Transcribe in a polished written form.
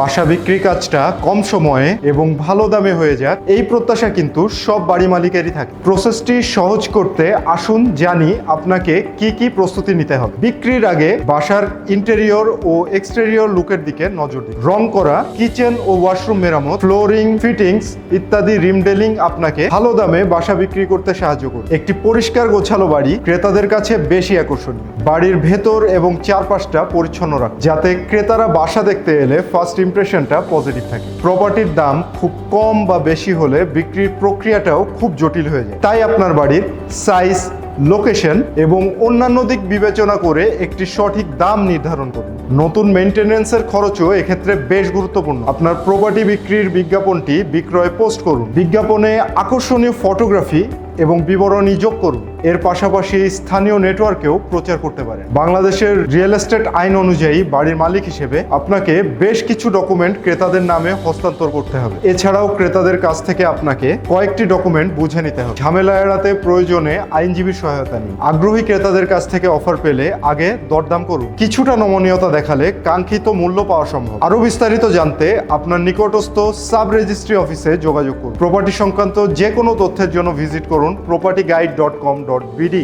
বাসা বিক্রি কাজটা কম সময়ে এবং ভালো দামে হয়ে যাক, এই প্রত্যাশা কিন্তু সব বাড়ি মালিকেরই থাকে। প্রসেসটি সহজ করতে আসুন জানি আপনাকে কি কি প্রস্তুতি নিতে হবে। বিক্রির আগে বাসার ইন্টেরিয়র ও এক্সটেরিয়র লুকের দিকে নজর দিন। রং করা, কিচেন ও ওয়াশরুম মেরামত, ফ্লোরিং, ফিটিংস ইত্যাদি রিমডেলিং আপনাকে ভালো দামে বাসা বিক্রি করতে সাহায্য করবে। একটি পরিষ্কার গোছালো বাড়ি ক্রেতাদের কাছে বেশি আকর্ষণীয়। বাড়ির ভেতর এবং চারপাশটা পরিচ্ছন্ন রাখুন, যাতে ক্রেতারা বাসা দেখতে এলে ফার্স্ট ইমপ্রেশনটা পজিটিভ থাকে। প্রপার্টির দাম খুব কম বা বেশি হলে বিক্রির প্রক্রিয়াটাও খুব জটিল হয়ে যায়। তাই আপনার বাড়ির সাইজ, লোকেশন এবং অন্যান্য দিক বিবেচনা করে একটি সঠিক দাম নির্ধারণ করুন। নতুন মেইনটেনেন্সের খরচও এক্ষেত্রে বেশ গুরুত্বপূর্ণ। আপনার প্রপার্টি বিক্রির বিজ্ঞাপনটি বিক্রয়ে পোস্ট করুন। বিজ্ঞাপনে আকর্ষণীয় ফটোগ্রাফি এবং বিবরণী যোগ করুন। এর পাশাপাশি স্থানীয় নেটওয়ার্কেও প্রচার করতে পারেন। বাংলাদেশের রিয়েল এস্টেট আইন অনুযায়ী বাড়ির মালিক হিসেবে আপনাকে বেশ কিছু ডকুমেন্ট ক্রেতাদের নামে হস্তান্তর করতে হবে। এছাড়াও ক্রেতাদের কাছ থেকে আপনাকে কয়েকটি ডকুমেন্ট বুঝে নিতে হবে। ঝামেলা এড়াতে প্রয়োজনে আইনজীবীর সহায়তা নিন। আগ্রহী ক্রেতাদের কাছ থেকে অফার পেলে আগে দরদাম করুন। কিছুটা নমনীয়তা দেখালে কাঙ্ক্ষিত মূল্য পাওয়া সম্ভব। আরো বিস্তারিত জানতে আপনার নিকটস্থ সাব রেজিস্ট্রি অফিসে যোগাযোগ করুন। প্রপার্টি সংক্রান্ত যে কোনো তথ্যের জন্য ভিজিট করুন propertyguide.com.bd।